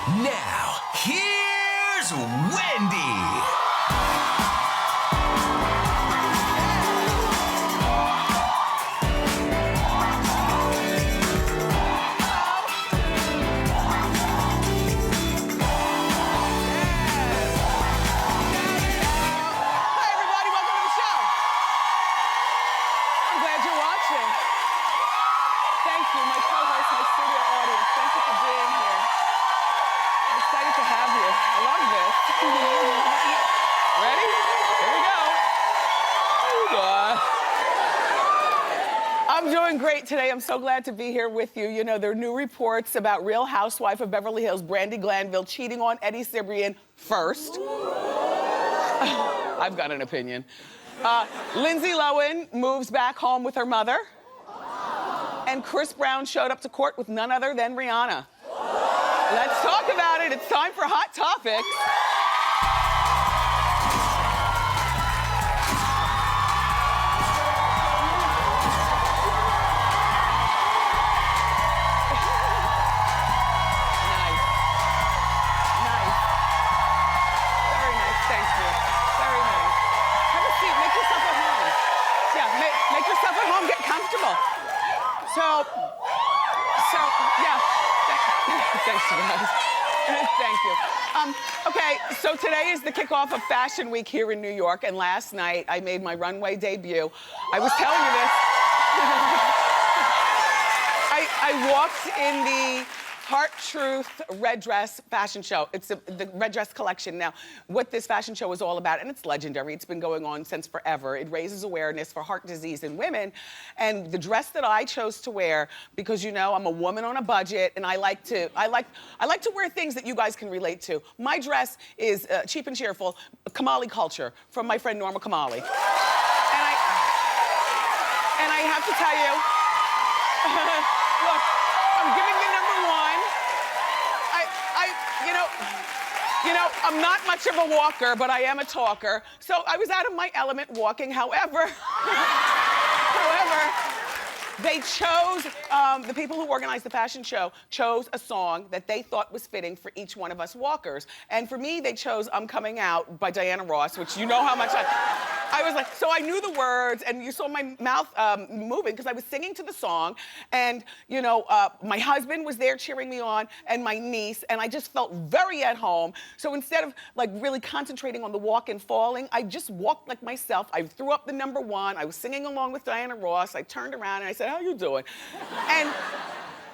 Now, here's Wendy. I'm doing great today. I'm so glad to be here with you. You know, there are new reports about Real Housewife of Beverly Hills, Brandi Glanville, cheating on Eddie Cibrian first. I've got an opinion. Lindsay Lohan moves back home with her mother. And Chris Brown showed up to court with none other than Rihanna. Let's talk about it. It's time for Hot Topics. Thanks, you guys. Thank you. Okay, so today is the kickoff of Fashion Week here in New York, and last night I made my runway debut. I was telling you this. I walked in the Heart Truth Red Dress fashion show. It's the Red Dress collection. Now, what this fashion show is all about, and it's legendary, it's been going on since forever. It raises awareness for heart disease in women. And the dress that I chose to wear, because you know I'm a woman on a budget, and I like to wear things that you guys can relate to. My dress is cheap and cheerful, Kamali culture, from my friend Norma Kamali. And I have to tell you, look, I'm giving you number one. You know, I'm not much of a walker, but I am a talker. So I was out of my element walking. However, they chose, the people who organized the fashion show chose a song that they thought was fitting for each one of us walkers. And for me, they chose I'm Coming Out by Diana Ross, which you know how much I was like, so I knew the words, and you saw my mouth moving because I was singing to the song. And, you know, my husband was there cheering me on, and my niece, and I just felt very at home. So instead of like really concentrating on the walk and falling, I just walked like myself. I threw up the number one. I was singing along with Diana Ross. I turned around and I said, how you doing?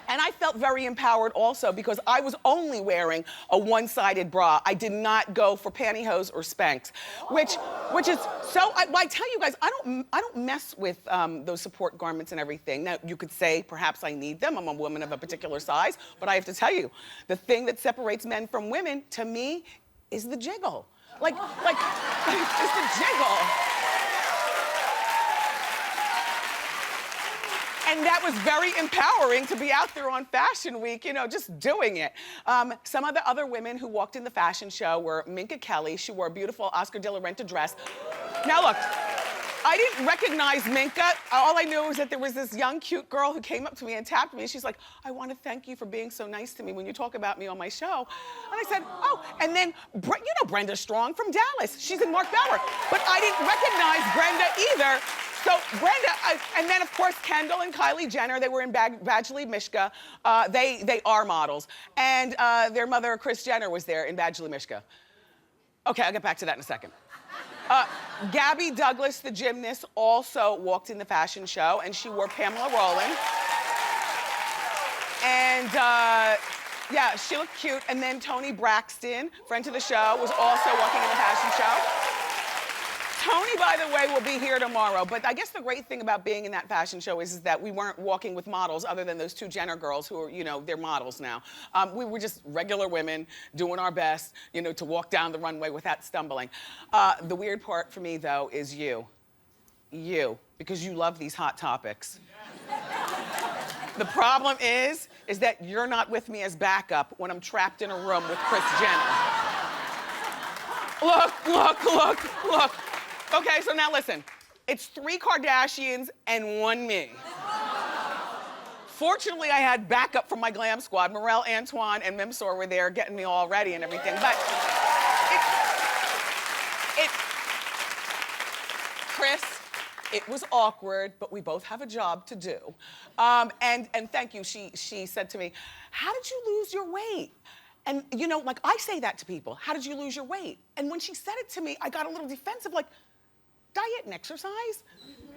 And I felt very empowered also because I was only wearing a one-sided bra. I did not go for pantyhose or Spanx, which is so. I tell you guys, I don't mess with those support garments and everything. Now you could say perhaps I need them. I'm a woman of a particular size, but I have to tell you, the thing that separates men from women, to me, is the jiggle. Like it's the jiggle. And that was very empowering to be out there on Fashion Week, you know, just doing it. Some of the other women who walked in the fashion show were Minka Kelly. She wore a beautiful Oscar de la Renta dress. Now look, I didn't recognize Minka. All I knew was that there was this young, cute girl who came up to me and tapped me, and she's like, I want to thank you for being so nice to me when you talk about me on my show. And I said, oh, and then, you know Brenda Strong from Dallas. She's in Mark Bauer. But I didn't recognize Brenda either. So Brenda, and then of course Kendall and Kylie Jenner, they were in Badgley Mischka. They are models. And their mother, Kris Jenner, was there in Badgley Mischka. Okay, I'll get back to that in a second. Gabby Douglas, the gymnast, also walked in the fashion show, and she wore Pamela Rowland. And yeah, she looked cute. And then Toni Braxton, friend to the show, was also walking in the fashion show. Toni, by the way, will be here tomorrow. But I guess the great thing about being in that fashion show is that we weren't walking with models other than those two Jenner girls who are, you know, they're models now. We were just regular women doing our best, you know, to walk down the runway without stumbling. The weird part for me, though, is you, because you love these hot topics. The problem is that you're not with me as backup when I'm trapped in a room with Kris Jenner. Look. Okay, so now listen. It's 3 Kardashians and 1 me. Fortunately, I had backup from my glam squad. Morel, Antoine, and Mimsor were there getting me all ready and everything. But Chris, it was awkward, but we both have a job to do. And thank you, she said to me, how did you lose your weight? And you know, like I say that to people, how did you lose your weight? And when she said it to me, I got a little defensive, like, diet and exercise?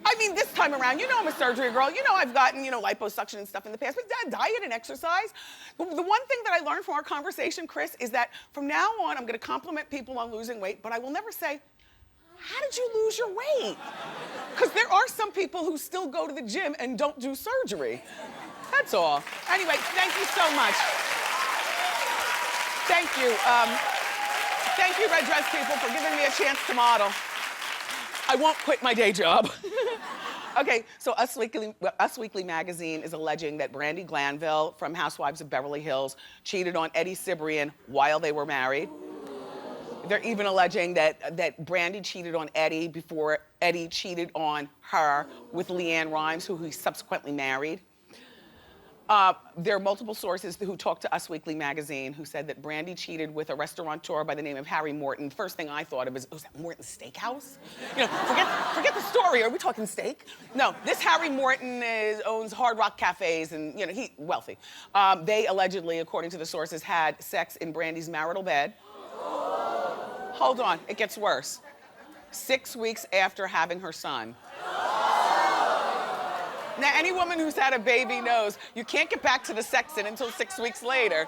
I mean, this time around, you know I'm a surgery girl. You know I've gotten, you know, liposuction and stuff in the past, but diet and exercise? The one thing that I learned from our conversation, Chris, is that from now on, I'm gonna compliment people on losing weight, but I will never say, how did you lose your weight? Because there are some people who still go to the gym and don't do surgery. That's all. Anyway, thank you so much. Thank you. Thank you, Red Dress people, for giving me a chance to model. I won't quit my day job. Okay, so Us Weekly magazine is alleging that Brandi Glanville from Housewives of Beverly Hills cheated on Eddie Cibrian while they were married. They're even alleging that Brandi cheated on Eddie before Eddie cheated on her with Leanne Rimes, who he subsequently married. There are multiple sources who talked to Us Weekly magazine who said that Brandi cheated with a restaurateur by the name of Harry Morton. First thing I thought of is, was that Morton's Steakhouse? You know, forget the story. Are we talking steak? No, this Harry Morton owns Hard Rock cafes and, you know, he's wealthy. They allegedly, according to the sources, had sex in Brandi's marital bed. Hold on, it gets worse. 6 weeks after having her son. Now, any woman who's had a baby knows you can't get back to the sexing until 6 weeks later.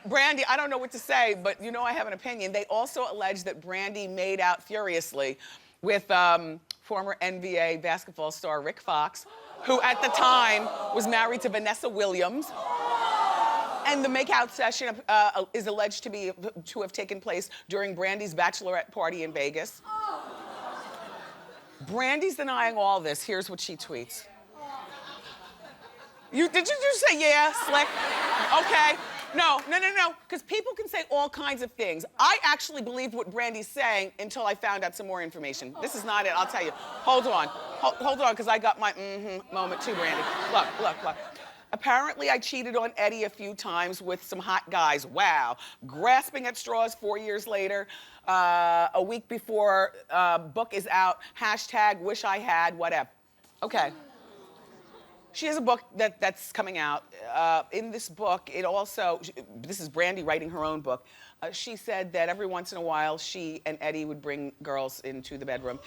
Brandi, I don't know what to say, but you know I have an opinion. They also allege that Brandi made out furiously with former NBA basketball star Rick Fox, who at the time was married to Vanessa Williams. And the makeout session is alleged to have taken place during Brandi's bachelorette party in Vegas. Brandi's denying all this. Here's what she tweets. Did you just say yeah, slick? Okay. No, because people can say all kinds of things. I actually believed what Brandi's saying until I found out some more information. This is not it, I'll tell you. Hold on, because I got my moment too, Brandi. Look. Apparently, I cheated on Eddie a few times with some hot guys. Wow. Grasping at straws 4 years later, a week before book is out, hashtag wish I had, whatever. Okay. She has a book that's coming out. In this book, this is Brandi writing her own book. She said that every once in a while, she and Eddie would bring girls into the bedroom.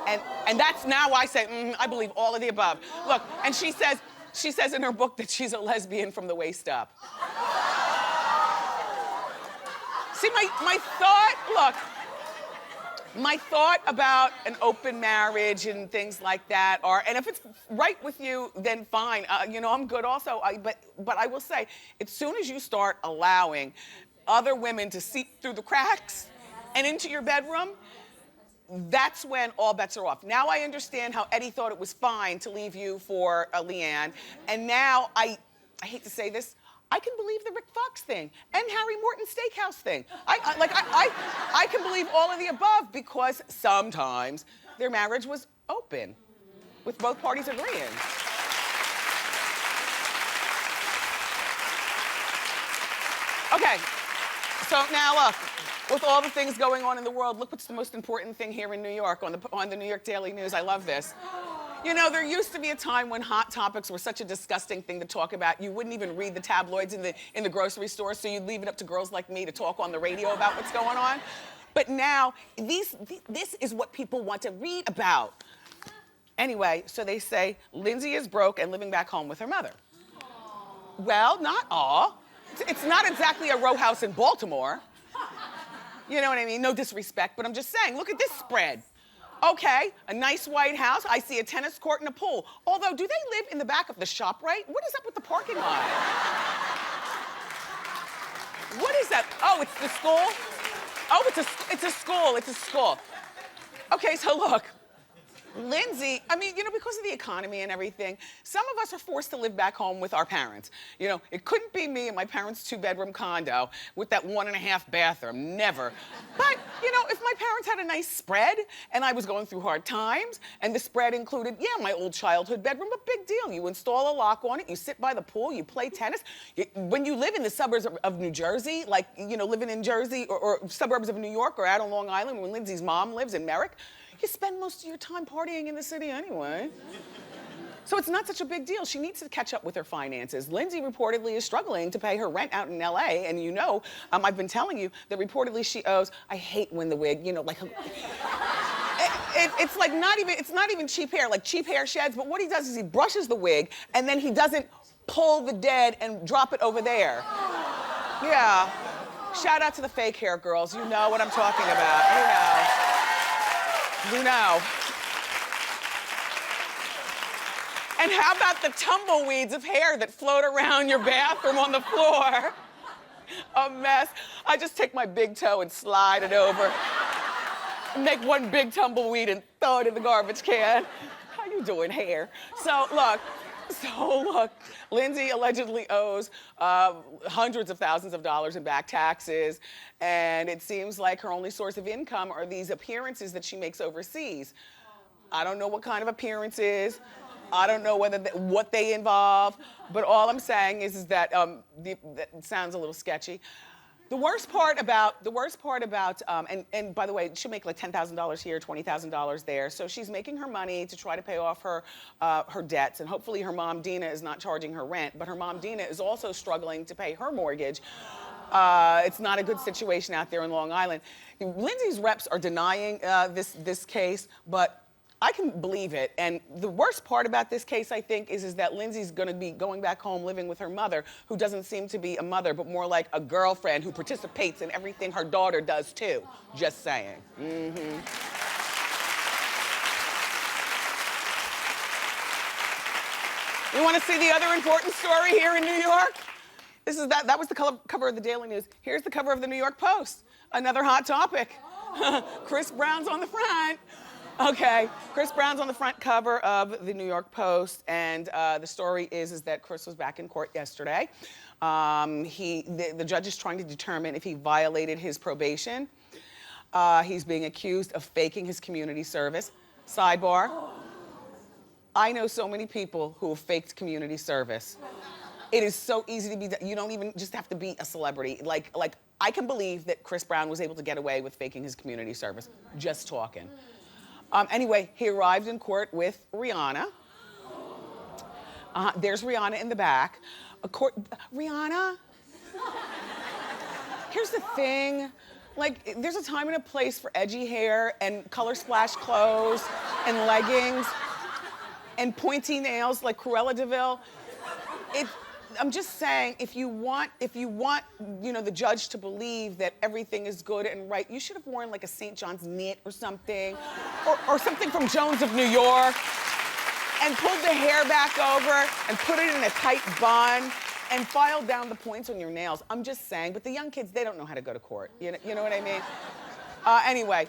And that's now I say, I believe all of the above. Look, and she says in her book that she's a lesbian from the waist up. See, my thought about an open marriage and things like that and if it's right with you, then fine. You know, I'm good also. But I will say, as soon as you start allowing other women to seep through the cracks and into your bedroom, that's when all bets are off. Now I understand how Eddie thought it was fine to leave you for Leanne, and now I hate to say this, I can believe the Rick Fox thing and Harry Morton Steakhouse thing. I can believe all of the above because sometimes their marriage was open, with both parties agreeing. Okay, so now look. With all the things going on in the world, look what's the most important thing here in New York on the New York Daily News. I love this. You know, there used to be a time when hot topics were such a disgusting thing to talk about. You wouldn't even read the tabloids in the grocery store, so you'd leave it up to girls like me to talk on the radio about what's going on. But now, this is what people want to read about. Anyway, so they say Lindsay is broke and living back home with her mother. Well, not all. It's not exactly a row house in Baltimore. You know what I mean? No disrespect, but I'm just saying, look at this spread. Okay, a nice white house. I see a tennis court and a pool. Although, do they live in the back of the ShopRite? What is up with the parking lot? What is that? Oh, it's the school? Oh, it's a school. Okay, so look. Lindsay, I mean, because of the economy and everything, some of us are forced to live back home with our parents. It couldn't be me in my parents' 2-bedroom condo with that 1.5 bathroom, never. But, if my parents had a nice spread and I was going through hard times and the spread included, my old childhood bedroom, a big deal. You install a lock on it, you sit by the pool, you play tennis. When you live in the suburbs of New Jersey, like, living in Jersey or suburbs of New York or out on Long Island when Lindsay's mom lives in Merrick, you spend most of your time partying in the city anyway. So it's not such a big deal. She needs to catch up with her finances. Lindsay reportedly is struggling to pay her rent out in LA, and I've been telling you that reportedly she owes, I hate when the wig, like, it's like it's not even cheap hair, like cheap hair sheds, but what he does is he brushes the wig, and then he doesn't pull the dead and drop it over there. Yeah. Shout out to the fake hair girls. You know what I'm talking about. You know. And how about the tumbleweeds of hair that float around your bathroom on the floor? A mess. I just take my big toe and slide it over. Make one big tumbleweed and throw it in the garbage can. How you doing, hair? So look, Lindsay allegedly owes hundreds of thousands of dollars in back taxes, and it seems like her only source of income are these appearances that she makes overseas. I don't know what kind of appearances. I don't know what they involve, but all I'm saying is that that sounds a little sketchy. The worst part about, and by the way, she'll make like $10,000 here, $20,000 there. So she's making her money to try to pay off her debts, and hopefully her mom Dina is not charging her rent. But her mom Dina is also struggling to pay her mortgage. It's not a good situation out there in Long Island. Lindsay's reps are denying this case, but I can believe it. And the worst part about this case, I think, is that Lindsay's gonna be going back home living with her mother, who doesn't seem to be a mother, but more like a girlfriend who participates in everything her daughter does too. Just saying. Mm-hmm. You wanna see the other important story here in New York? That was the cover of the Daily News. Here's the cover of the New York Post. Another hot topic. Chris Brown's on the front. Okay, Chris Brown's on the front cover of the New York Post, and the story is that Chris was back in court yesterday. The judge is trying to determine if he violated his probation. He's being accused of faking his community service. Sidebar, I know so many people who have faked community service. It is so easy to be done. You don't even just have to be a celebrity. Like I can believe that Chris Brown was able to get away with faking his community service. Just talking. Anyway, he arrived in court with Rihanna. There's Rihanna in the back. Rihanna? Here's the thing. Like, there's a time and a place for edgy hair and color splash clothes and leggings and pointy nails like Cruella de Vil. I'm just saying, if you want, the judge to believe that everything is good and right, you should have worn like a St. John's knit or something, or something from Jones of New York, and pulled the hair back over and put it in a tight bun and filed down the points on your nails. I'm just saying, but the young kids, they don't know how to go to court. You know what I mean? Anyway,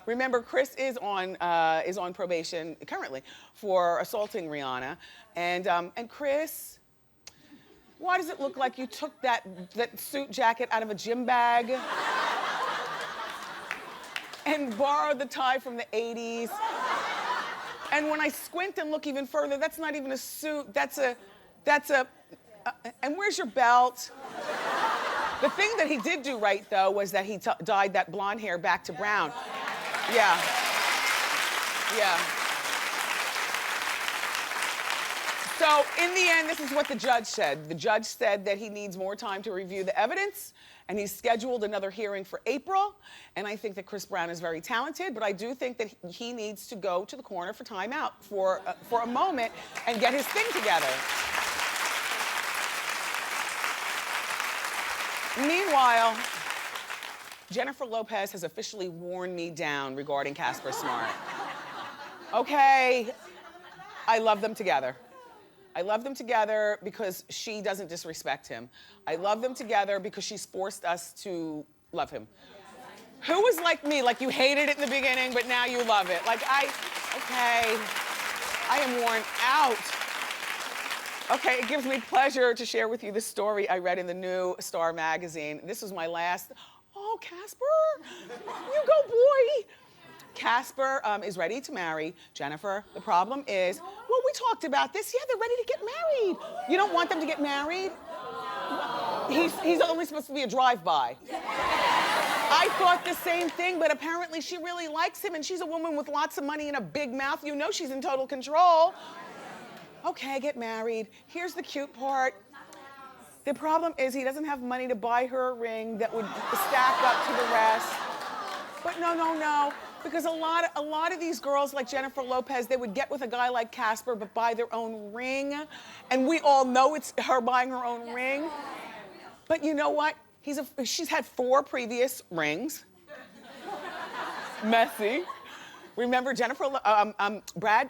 remember, Chris is on probation currently for assaulting Rihanna, and Chris, why does it look like you took that suit jacket out of a gym bag and borrowed the tie from the '80s? And when I squint and look even further, that's not even a suit. That's a. And where's your belt? The thing that he did do right, though, was that he dyed that blonde hair back to brown. Yeah. So in the end, this is what the judge said. The judge said that he needs more time to review the evidence, and he's scheduled another hearing for April. And I think that Chris Brown is very talented, but I do think that he needs to go to the corner for timeout for a moment and get his thing together. Meanwhile, Jennifer Lopez has officially worn me down regarding Casper Smart. Okay, I love them together. I love them together because she doesn't disrespect him. I love them together because she's forced us to love him. Who was like me? Like you hated it in the beginning, but now you love it. Like I am worn out. Okay, it gives me pleasure to share with you the story I read in the new Star magazine. This was my last, oh, Casper, you go boy. Casper is ready to marry Jennifer. The problem is, well, we talked about this. Yeah, they're ready to get married. You don't want them to get married? He's only supposed to be a drive-by. I thought the same thing, but apparently she really likes him and she's a woman with lots of money and a big mouth. You know she's in total control. Okay, get married. Here's the cute part. The problem is he doesn't have money to buy her a ring that would stack up to the rest. But no. Because a lot of these girls like Jennifer Lopez, they would get with a guy like Casper but buy their own ring. And we all know it's her buying her own ring. But you know what? She's had 4 previous rings. Messy. Remember Jennifer, Brad,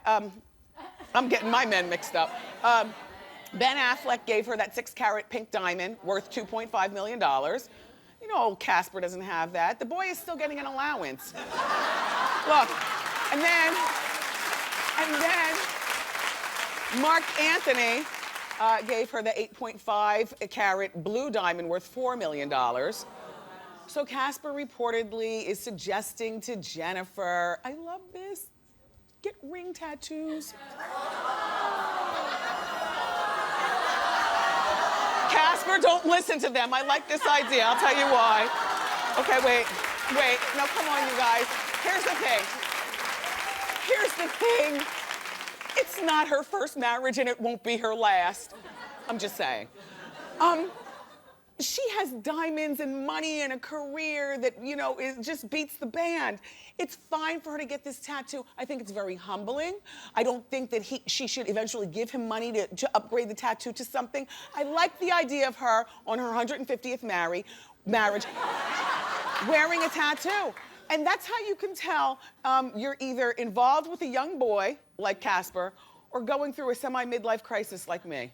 I'm getting my men mixed up. Ben Affleck gave her that 6-carat pink diamond worth $2.5 million. You know, old Casper doesn't have that. The boy is still getting an allowance. Look, and then Mark Anthony gave her the 8.5-carat blue diamond worth $4 million. So Casper reportedly is suggesting to Jennifer, I love this, get ring tattoos. Casper, don't listen to them. I like this idea. I'll tell you why. Okay, wait. No, come on, you guys. Here's the thing. It's not her first marriage and it won't be her last. I'm just saying. She has diamonds and money and a career that, you know, it just beats the band. It's fine for her to get this tattoo. I think it's very humbling. I don't think that she should eventually give him money to upgrade the tattoo to something. I like the idea of her on her 150th marriage wearing a tattoo. And that's how you can tell you're either involved with a young boy like Casper or going through a semi-midlife crisis like me.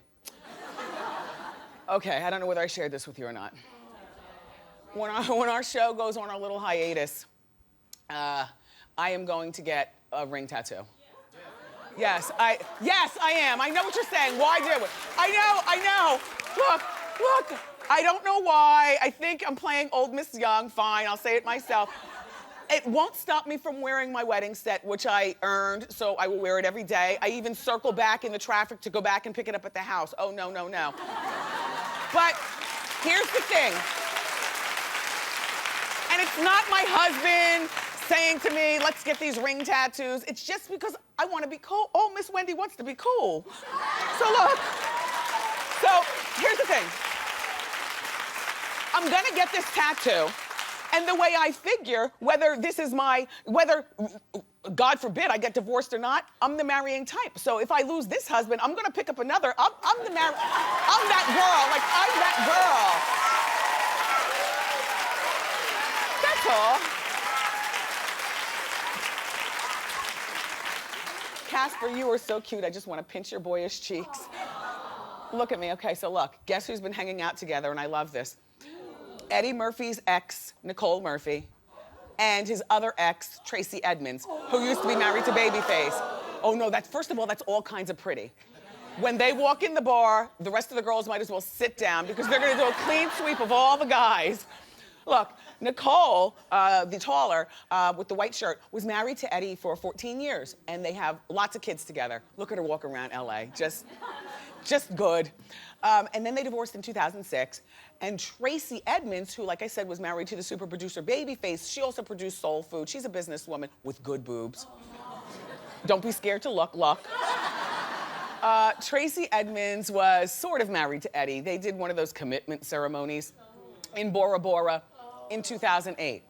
Okay, I don't know whether I shared this with you or not. When our show goes on our little hiatus, I am going to get a ring tattoo. Yes, I am. I know what you're saying. Why do it? I know. Look. I don't know why. I think I'm playing old Miss Young. Fine, I'll say it myself. It won't stop me from wearing my wedding set, which I earned, so I will wear it every day. I even circle back in the traffic to go back and pick it up at the house. Oh, no. But here's the thing. And it's not my husband saying to me, let's get these ring tattoos. It's just because I want to be cool. Oh, Miss Wendy wants to be cool. So look. So here's the thing. I'm gonna get this tattoo. And the way I figure, whether God forbid I get divorced or not, I'm the marrying type. So if I lose this husband, I'm gonna pick up another. I'm that girl, like I'm that girl. That's all. Casper, you are so cute. I just want to pinch your boyish cheeks. Look at me. Okay, so look, guess who's been hanging out together, and I love this. Eddie Murphy's ex, Nicole Murphy, and his other ex, Tracy Edmonds, who used to be married to Babyface. Oh no, first of all, that's all kinds of pretty. When they walk in the bar, the rest of the girls might as well sit down because they're gonna do a clean sweep of all the guys. Look, Nicole, the taller, with the white shirt, was married to Eddie for 14 years, and they have lots of kids together. Look at her walk around LA, just good. And then they divorced in 2006. And Tracy Edmonds, who, like I said, was married to the super producer Babyface, she also produced Soul Food. She's a businesswoman with good boobs. Don't be scared to look. Tracy Edmonds was sort of married to Eddie. They did one of those commitment ceremonies in Bora Bora in 2008.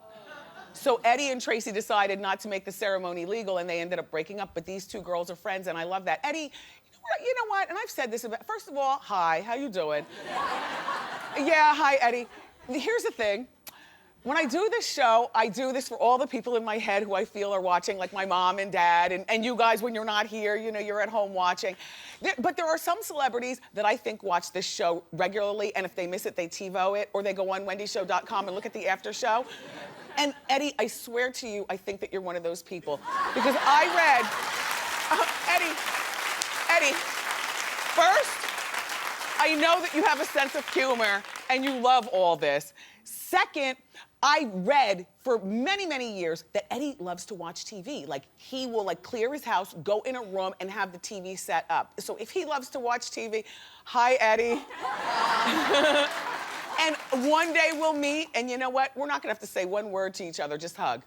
So Eddie and Tracy decided not to make the ceremony legal, and they ended up breaking up, but these two girls are friends, and I love that. Eddie, you know what, and I've said this about, first of all, hi, how you doing? Yeah, hi, Eddie. Here's the thing. When I do this show, I do this for all the people in my head who I feel are watching, like my mom and dad, and you guys when you're not here, you know, you're at home watching. But there are some celebrities that I think watch this show regularly, and if they miss it, they TiVo it, or they go on wendyshow.com and look at the after show. And Eddie, I swear to you, I think that you're one of those people. Because I read, Eddie, first, I know that you have a sense of humor and you love all this. Second, I read for many, many years that Eddie loves to watch TV. Like, he will like clear his house, go in a room and have the TV set up. So if he loves to watch TV, hi, Eddie. And one day we'll meet, and you know what? We're not gonna have to say one word to each other, just hug.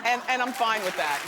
And I'm fine with that.